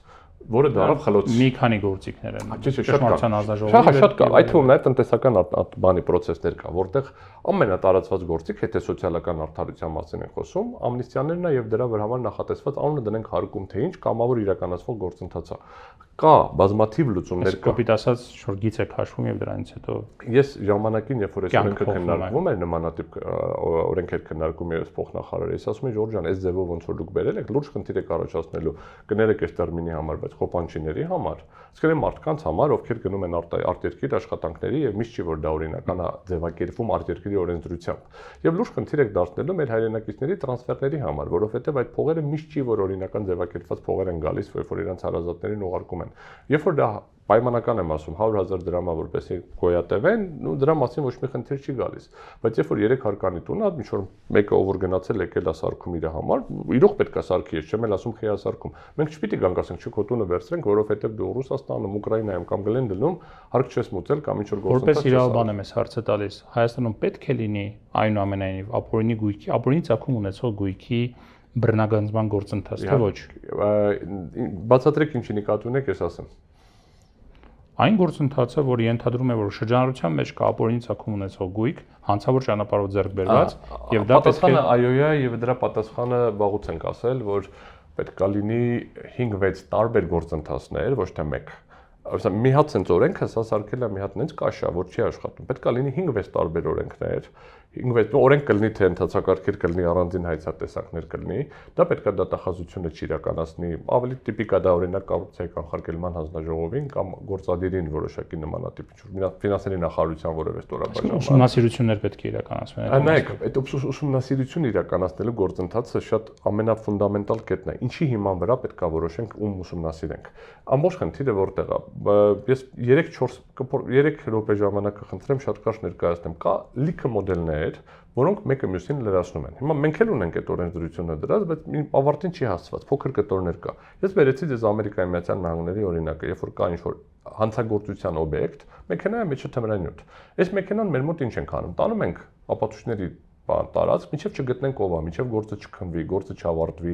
որը դարավ խլոց։ Մի քանի գործիքներ են։ Ճշմարտության հանձնաժողովի։ Շատ կա, այդ թվում նաև տնտեսական բանի process-ներ կա, որտեղ ամենատարածված գործիք, եթե սոցիալական արդարության մասին են խոսում, ամնիստիաներն է եւ դրա համար նախատեսված անունը դնենք հարկում թե ինչ կամավոր իրականացվող գործընթաց է։ Կա բազմաթիվ լուծումներ կա։ Կոպիտ ասած, շուտ գիծ եք հաշվում եւ դրանից հետո ես ժամանակին, երբ որ այս օրենքը քննարկվում էր, նմանատիպ օրենք էր քննարկում ես փոխնախարարը, ես ասում եմ Ժորժ ջան, այս ձևով ոնց որ դուք բերել եք, լուրջ խնդիր եք առաջացնելու, կներեք այս տերմինի համար, բայց խոպանչիների համար, իսկեն մարդկանց համար, ովքեր գնում են արտերկիր աշխատանքների եւ միշտ չի որ դա օրինական է ձևակերպվում արտերկրի օրենսդրությամբ։ Եվ լուրջ խնդիր եք դարձնելու մեր հայրենակիցների տրանսֆերների համար, որովհետեւ այդ փողերը միշտ չի որ օրինական ձևակերպված փողեր են գալիս, որ իրենց հարազատներին ուղարկում են։ Երբ որ դա պայմանական եմ ասում 100,000 դրամա որպեսզի գոյատևեն, ու դրա մասին ոչ մի խնդիր չի գալիս։ Բայց երբ որ 3 հարկանի տուն է, ինչ որ մեկը ով որ գնացել եկել է սարքում իր համար, իրոք պետք է սարքի, ես չեմ էլ ասում խիա սարքում։ Մենք չպիտի գանք ասենք չէ քո տունը վերցրենք, որովհետև դու Ռուսաստանում, Ուկրաինայում կամ Գլենդելում հարկ չես մուծել կամ ինչ որ գործընթաց։ Որպես իրավաբան եմ ես հարցը տալիս, Հայաստանում պետք է լինի այնուամենայնիվ ապօրինի գույքի, ապօրինի ցակում ունեցող գույքի բռնագանձման գործընթաց, թե ոչ։ Բացատրեք ինչի նկատի ունեք, ես ասեմ։ Այն գործընթացը, որը ենթադրում է, որ շրջանառության մեջ կա ապօրինի ցակում ունեցող գույք, հանցավոր ճանապարհով ձեռք բերված, եւ դա պետք է այո, եւ դրա պատասխանը վաղուց ենք ասել, որ պետք է լինի 5-6 տարբեր գործընթացներ, ոչ թե մեկ։ Այսինքն մի հատ sense օրենքը սա սարքել է մի հատ նենց կաշա, որ չի աշխատում։ Պետք է լինի 5-6 տարբեր օրենքներ, 5-6 օրենք կլինի թե ընդհանցակարգեր կլինի առանձին հայցատեսակներ կլինի, դա պետք է դատախազությունը չիրականացնի, ավելի տիպիկ է դա օրինակ կոռուպցիայի կանխարգելման հանձնաժողովին կամ գործադիրին որոշակի նմանատիպ ֆինանսների նախարարության որևէ ստորաբաժանման։ Ուսումնասիրություններ պետք է իրականացվեն։ Նայեք, այդ ուսումնասիրություն իրականացնելու գործընթացը շատ ամենաֆունդամենտալ կետն է։ Ինչի հիման վրա պետք է որոշենք ում ուսումնասիրենք։ Ամբողջ խնդիրը որտեղ է։ Ես 3 րոպե ժամանակ կխնդրեմ շատ կարճ ներկայացնեմ։ Կա լիքը մոդելներ, որոնք մեկը մյուսին լրացնում են։ Հիմա մենք էլ ունենք այդ օրենսդրությունը դրած, բայց ավարտին չի հասցված, փոքր կտորներ կա։ Ես վերեցի ձեզ Ամերիկայի Միացյալ Նահանգների օրինակը, երբ որ կա ինչ-որ հանցագործության օբյեկտ, մեքենայի մեջը թմրանյութ։ Այս մեքենան մեր մոտ ինչ ենք անում։ Տանում ենք ապացույցների տարածք, մինչև չգտնենք ով է, մինչև գործը չքնվի, գործը չավարտվի,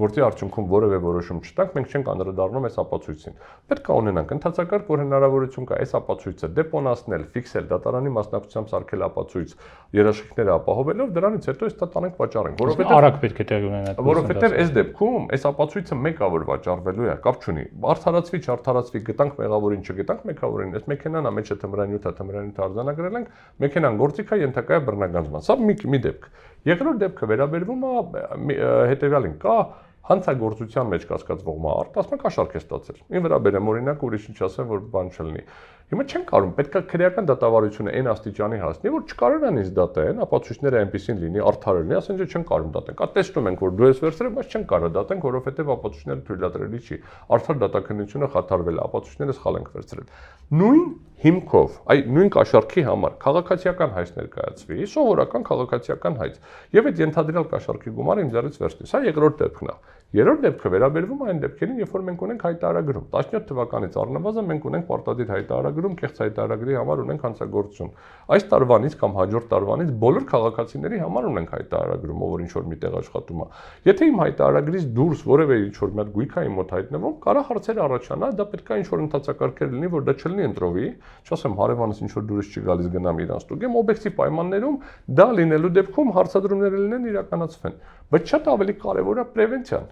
գործի արդյունքում որևէ որոշում չտանք, մենք չենք անդրադառնում այս ապացույցին։ Պետք է ունենանք ընդհանրակարգ, որ հնարավորություն կա այս ապացույցը դեպոնացնել, ֆիքսել, դատարանի մասնակցությամբ սարքել ապացույց, երաշխիքները ապահովելով, դրանից հետո այս դա տանենք վաճառենք, որովհետև արագ պետք է տեղի ունենա։ Որովհետև այս դեպքում այս ապացույցը մեկ ա որ վաճառվելու է, կապ չունի։ Արդարացվի, չարդարացվի, գտանք մեղավորին, չգտանք մեղավորին, այս մեքենան է մեջը թմրանյութ արձանագրել ենք, մեքենան գործիք է ենթակա է բռնագանձման։ Սա մի դեպք։ Երկրորդ դեպքը վերաբերվում է հետևյալին, կա հանցագործության մեջ կասկածվող մարդ, ասում են կաշառք է ստացել։ Ին վրա բերեմ օրինակ, ուրիշ ինչ ասեմ, որ բան չլինի։ Հիմա չեն կարող, պետք է քրեական դատավարությունը այն աստիճանի հասնի, որ չկարողան ինձ դատեն, ապացույցները այնպեսին լինի, արդար լինի, ասեն չէ չեն կարող դատեն։ Կա տեսնում ենք, որ դու ես վերցրել, բայց չեն կարող դատենք, որովհետև ապացույցները թույլատրելի չի։ Արդար դատաքննությունը խաթարվել է, ապացույցները սխալ ենք վերցրել։ Նույն հիմքով, նույն կաշառքի համար քաղաքացիական հայց ներկայացվի, սովորական քաղաքացիական հայց։ Եվ այդ ենթադրյալ կաշառքի գումարը իմ ձեռից վերցնի։ Սա երկրորդ դեպքն է։ Երրորդ դեպքը վերաբերվում է այն դեպքերին, երբ որ մենք ունենք հայտարարագրում։ 17 թվականից առնվազն մենք ունենք պարտադիր հայտարարագրում, կեղծ հայտարարագրի համար ունենք հանցագործություն։ Այս տարվանից կամ հաջորդ տարվանից բոլոր քաղաքացիների համար ունենք հայտարարագրում, ով որ ինչ որ միտեղ աշխատում է։ Եթե իմ հայտարարագրից դուրս որևէ ինչ որ մի հատ գույքային մոտ հայտնվում, կարա հարցեր առաջանա, դա պետք է ինչ որ ընթացակարգեր լինի, որ դա չլինի ընտրովի, չասեմ հարևանս ինչ որ դուրս չի գալիս գնամ իրան ստուգեմ, օբյեկտիվ պայմաններում դա լինելու դեպքում հարցադրումները լինեն իրականացվեն, բայց շատ ավելի կարևոր է պրևենցիան,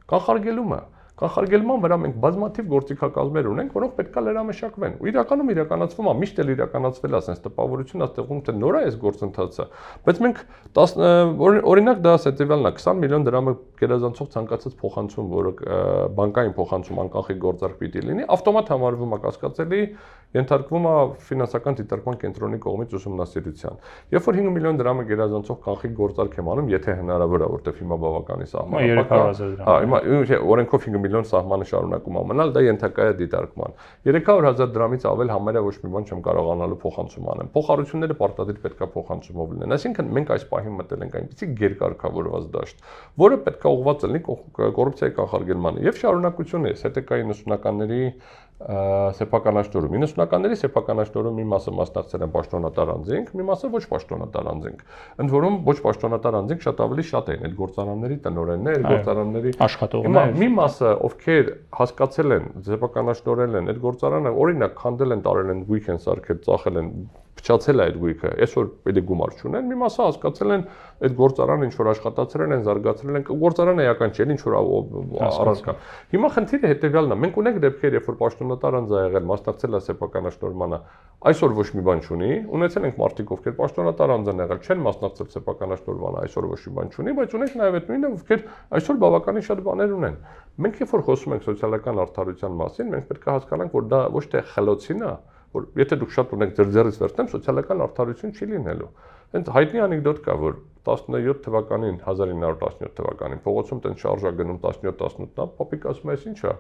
կանխարգելումը։ Կանխարգելման վրա մենք բազմաթիվ գործիքակազմեր ունենք, որոնք պետք է լրամշակվեն։ Ու իրականում իրականացվում է, միշտ էլ իրականացվել է, ասես տպավորություն աստեղում, թե նոր է այս գործընթացը, բայց մենք օրինակ դա հետևյալն է, 20 միլիոն դրամը գերազանցող ցանկացած փոխանցում, որը բանկային փոխանցում անկանխի գործարք պիտի լինի, ավտոմատ համարվում է կասկածելի, ենթարկվում է ֆինանսական դիտարկման կենտրոնի կողմից ուսումնասիրության։ Երբ որ 5 միլիոն դրամը գերազանցող կանխիկ գործարք եմ անում, եթե հնարավոր է, որտեղ հիմա բավականի սահմանափակ է, հիմա օրենքով 5 միլիոն սահմանը շարունակում է մնալ, դա ենթակա է դիտարկման։ 300,000 դրամից ավել համարյա ոչ մի բան չեմ կարողանալու փոխանցում անեմ։ Փոխառությունները պարտադիր պետք է փոխանցումով լինեն։ Այսինքն մենք այս պահին մտել ենք այնպիսի գերկարգավորված դաշտ, որը պետք է ուղղված լինի կոռուպցիայի կանխարգելմանը։ Եվ շարունակությունը է, ՀՏԿ-ի 90-ականների սեփականաշնորհում 90-ականների սեփականաշնորհում մի մասը մասնակցել են պաշտոնատար անձինք, մի մասը ոչ պաշտոնատար անձինք։ Ընդ որում ոչ պաշտոնատար անձինք շատ ավելի շատ են այդ գործարանների տնօրեններ, գործարանների աշխատողներ։ Մի մասը, ովքեր հասկացել են, սեփականաշնորհել են այդ գործարանը, օրինակ քանդել են, տարել են, գույք են սարքել, ծախել են, փչացել է այդ գույքը, այսօր պետք է գումար չունեն, մի մասը հասկացել են այդ գործարանը ինչ որ աշխատացրել են, զարգացրել են, գործարանը էական չէ, ինչ որ առանցքա։ Հիմա խնդիրը հետեւյալն է, մենք ունենք դեպքեր, երբ որ պաշտոնատար անձ ա եղել, մասնակցել է սեփականաշնորհմանը, այսօր ոչ մի բան չունի, ունեցել ենք մարդիկ, ովքեր պաշտոնատար անձ են եղել, չեն մասնակցել սեփականաշնորհմանը, այսօր ոչ մի բան չունի, բայց ունենք նաև այդ նույնը, ովքեր այսօր բավականին շատ բաներ ունեն։ Մենք երբ որ խոսում ենք սոցիալական արդարության մասին, մենք պետք է հասկանանք, որ դա ոչ թե խելոցին է, որ եթե դուք շատ ունեք ձեր ձեռից վերցնեմ, սոցիալական արդարություն չի լինելու։ Հենց հայտնի անեկդոտ կա, որ 17 թվականին 1917 թվականին փողոցում տենց շարժա գնում 17-18-նա, պապիկ ասում է, այս ի՞նչ է։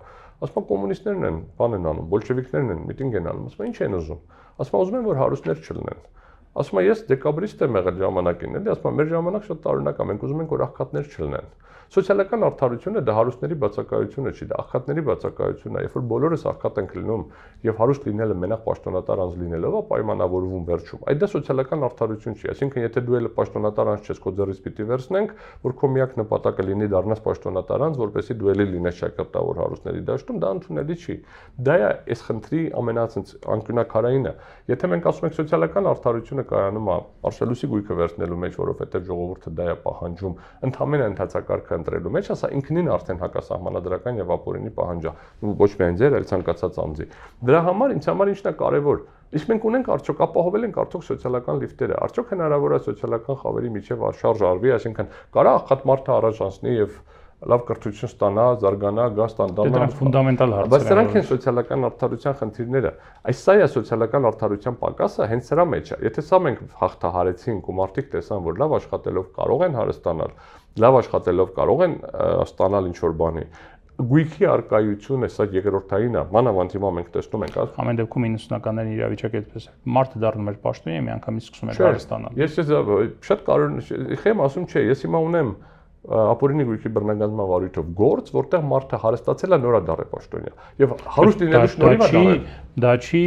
Ասում է կոմունիստներն են, բան են անում, բոլշևիկներն են, միտինգ են անում, ասում է ի՞նչ են ուզում։ Ասում է ուզում են, որ հարուստներ չլինեն։ Ասում է ես դեկաբրիստ եմ եղել ժամանակին, էլի, ասում է մեր ժամանակ շատ տարօրինակ է, մենք ուզում ենք որ աղքատներ չլինեն։ Սոցիալական արդարությունը դա հարուստների բացակայությունը չի, դա աղքատների բացակայությունն է, երբ որ բոլորս աղքատ ենք լինում եւ հարուստ լինելը մենակ պաշտոնատար անձ լինելով է պայմանավորվում վերջում։ Այդ դա սոցիալական արդարություն չի, այսինքն եթե դու էլ պաշտոնատար անձ չես, քո ձեռից պիտի վերցնենք, որ քո միակ նպատակը լինի դառնաս պաշտոնատար անձ, որպեսզի դու ելի լինես շակերտավոր հարուստների դաշտում, դա ընդունելի չի։ Դա է այս խնդրի անկյունակարայինը։ Եթե մենք ասում ենք սոցիալական արդարությունը կայանում է Արսելուսի գույքը վերցնելու մեջ, որովհետեւ ժողովուրդը դա է պահանջում, ընդհանրապես ընթացակարգը ընտրելու մեջ, ասա ինքնին արդեն հակասահմանադրական եւ ապօրինի պահանջ է, ոչ միայն ձեր, այլ ցանկացած անձի։ Դրա համար ինձ համար ինչն է կարևոր։ Իսկ մենք ունենք արդյոք ապահովել ենք արդյոք սոցիալական լիֆտերը, արդյոք հնարավոր է սոցիալական խավերի միջև արշարժ արվի, այսինքն կարա աղքատ մարդը առաջ անցնի եւ լավ կրթություն ստանա, զարգանա, գա ստանդարտանա։ Դա ֆունդամենտալ հարցեր են։ Բայց սրանք են սոցիալական արդարության խնդիրները։ Այս սա է սոցիալական արդարության պակասը, հենց սրա մեջ է։ Եթե սա մենք հաղթահարեցինք ու մարդիկ տեսան, որ լավ աշխատելով կարող են հարստանալ, լավ աշխատելով կարող են ստանալ ինչ-որ բանի, գույքի արկայությունը սա երկրորդային է, մանավանդ հիմա մենք տեսնում ենք, ամեն դեպքում 90-ականների իրավիճակը այդպես է։ Մարդը դառնում էր պաշտոնյա, միանգամից սկսում էր հարստանալ։ Ես շատ կարևոր եմ ասում, չէ, ես հիմա ունեմ ապօրինի գույքի բռնագանձման վարույթով գործ, որտեղ մարդը հարստացել է նորա դառը պաշտոնյա։ Եվ հարուստ լինելու շնորհիվ է դառել։ Դա չի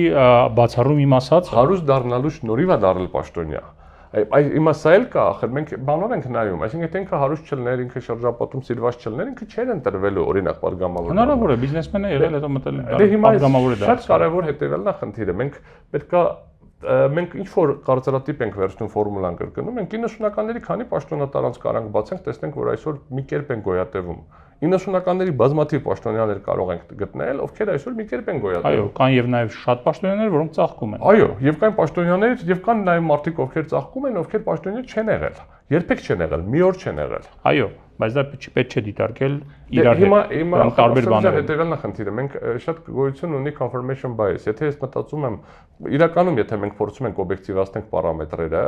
բացառում իմ ասած։ Հարուստ դառնալու շնորհիվ է դառել պաշտոնյա։ Հիմա սա էլ կա, ախր մենք բանով ենք նայում, այսինքն եթե ինքը հարուստ չլներ, ինքը շրջապատում սիրված չլներ, ինքը չէր ընտրվելու օրինակ падգամավոր։ Հնարավոր է, բիզնեսմեն է եղել, հետո մտել падգամավոր է դա։ Շատ կարևոր հետևյալն է խնդիրը, մենք պետքա մենք ինչ որ կարծրատիպ ենք վերցնում ֆորմուլան կրկնում, մենք 90-ականների քանի պաշտոնատար անձ կարանք բացենք, տեսնենք, որ այսօր մի կերպ են գոյատևում։ 90-ականների բազմաթիվ պաշտոնյաներ կարող ենք գտնել, ովքեր այսօր մի կերպ են գոյատևում։ Այո, կան եւ նաեւ շատ պաշտոնյաներ, որոնք ծաղկում են։ Այո, եւ կան պաշտոնյաներ, եւ կան նաեւ մարդիկ, ովքեր ծաղկում են, ովքեր պաշտոնյա չեն եղել։ Երբեք չեն եղել, մի օր չեն եղել։ Այո, բայց դա պետք չէ դիտարկել իրար հետ։ Հիմա տարբեր բաներ են։ հետևյալն է խնդիրը, մենք շատ գոյություն ունի confirmation bias, եթե ես մտածում եմ իրականում եթե մենք փորձում ենք օբյեկտիվացնել պարամետրերը,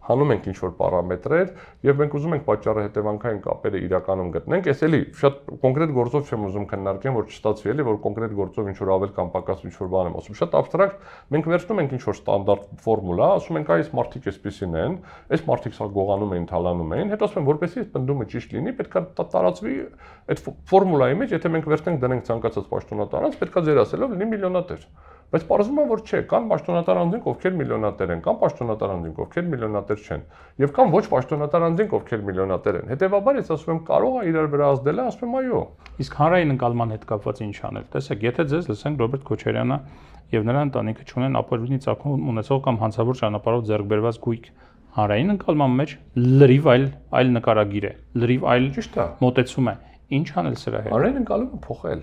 հանում ենք ինչ-որ պարամետրեր եւ մենք ուզում ենք պատճառը հետևանքային կապերը իրականում գտնենք, ես էլի շատ կոնկրետ գործով չեմ ուզում քննարկեմ, որ չստացվի էլի, որ կոնկրետ գործով ինչ-որ ավել կամ պակաս ինչ-որ բան եմ ասում, շատ աբստրակտ, մենք վերցնում ենք ինչ-որ ստանդարտ ֆորմուլա, ասում ենք այս մարդիկ էսպիսին են, այս մարդիկ սա գողանում էին, թալանում էին, հետո ասում են որպեսզի այս պնդումը ճիշտ լինի, պետք է տարածվի այդ ֆորմուլայի մեջ, եթե մենք վերցնենք դնենք ցանկացած պաշտոնատարանց, պետք է ձեր ասելով լինի միլիոնատեր։ Բայց պարզվում է որ չէ, կան պաշտոնատար անձինք, ովքեր միլիոնատեր են, կան պաշտոնատար անձինք, ովքեր միլիոնատեր չեն, եւ կան ոչ պաշտոնատար անձինք, ովքեր միլիոնատեր են։ Հետեւաբար ես ասում եմ կարող է իրար վրա ազդել, ասում եմ այո։ Իսկ հանրային ընկալման հետ կապված ինչ անել։ Տեսեք, եթե ձեզ լսենք Ռոբերտ Քոչարյանը եւ նրա ընտանիքը չունեն ապօրինի ծագում ունեցող կամ հանցավոր ճանապարհով ձեռք բերված գույք, հանրային ընկալման մեջ լրիվ այլ նկարագիր է, լրիվ այլ ճիշտ է մոտեցում է։ Ինչ անել սրա հետ։ Հանրային ընկալումը փոխել։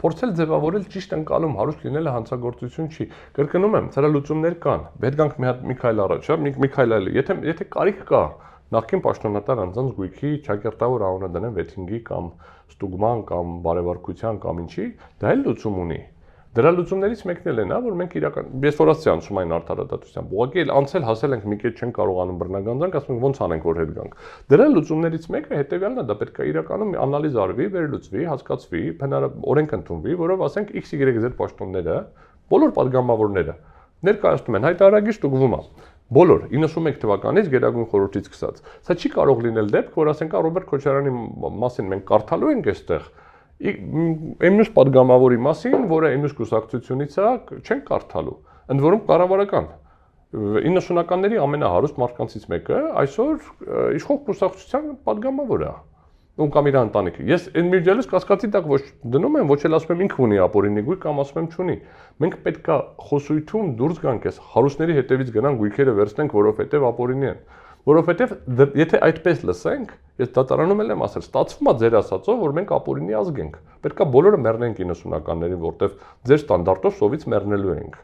Փորձել ձևավորել ճիշտ ընկալում հարուստ լինելը հանցագործություն չի։ Կրկնում եմ, սրա լուծումներ կան։ Պետք գանք մի քայլ առաջ, մի քայլ այլ։ Եթե կարիք կա, նախկին պաշտոնատար անձանց գույքի ճակերտավոր անունը դնեն վեթինգի կամ ստուգման կամ բարևարկության կամ ինչի, դա էլ լուծում ունի։ Դրա լուծումներից մեկն էլ է նա, որ մենք իրական ես որացի անցում այն արդարադատությամբ։ Ուղղակի էլ անցել հասել ենք մի կետ չեն կարողանում բռնագանձանք, ասում ենք ոնց անենք որ հետ գանք։ Դրա լուծումներից մեկը հետեւյալն է, դա պետք է իրականում անալիզ արվի, վերլուծվի, հասկացվի, օրենք ընդունվի, որով ասենք XYZ պաշտոնները, բոլոր падգամավորները ներկայացնում են հայտարարագիր ստուգվում է։ Բոլոր 91 թվականից Գերագույն խորհրդից սկսած։ Սա չի կարող լինել դեպք, որ ասենք Ռոբերտ Քոչարյանի մասին մենք կարդալու ենք այստեղ Εμնուս падգամավորի մասին, որը εμնուս կուսակցությունից է, չեն կարդալու։ Ընդ որում կառավարական 90-ականների ամենահարուստ մարդկանցից մեկը այսօր իշխող կուսակցության падգամավոր է։ Ու կամ իր ընտանիքը։ Ես այն միջելս կասկածի տակ ոչ դնում եմ, ոչ էլ ասում եմ ինքը ունի ապօրինի գույք կամ ասում եմ չունի։ Մենք պետքա խոսույթում դուրս գանք այս հարուստների հետևից գնանք գույքերը վերցնենք, որովհետև ապօրինի են։ Որովհետև եթե այդպես լսենք, ես դատարանում եմ ասել, ստացվում է ձեր ասածով, որ մենք ապօրինի ազգ ենք։ Պետքա բոլորը մեռնենք 90-ականներին, որտեվ ձեր ստանդարտով սովից մեռնելու ենք։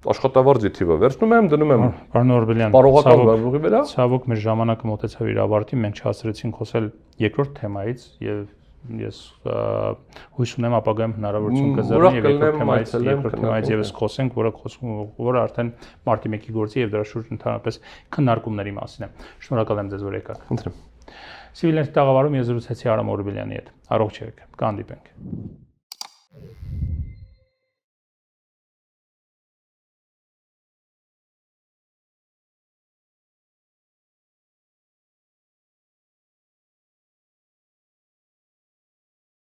Աշխատավարձի թիվը վերցնում եմ, դնում եմ Պարոն Օրբելյան, պարողական բաժնուղի վրա։ Ցավոք մեր ժամանակը մոտեցավ իր ավարտին, մենք չհասցրեցինք խոսել երկրորդ թեմայից եւ ես հույս ունեմ ապագայում հնարավորություն կզրնի եւ երկրորդ թեմայից եւս խոսենք, որը արդեն մարտի 1-ի գործի եւ դրա շուրջ ընդհանրապես քննարկումների մասին է։ Շնորհակալ եմ ձեզ, որ եկաք։ Խնդրեմ։ Սիվիլների տաղավարում ես զրուցեցի Արամ Օրբելյանի հետ։ Առողջ եղեք։ Կհանդիպենք։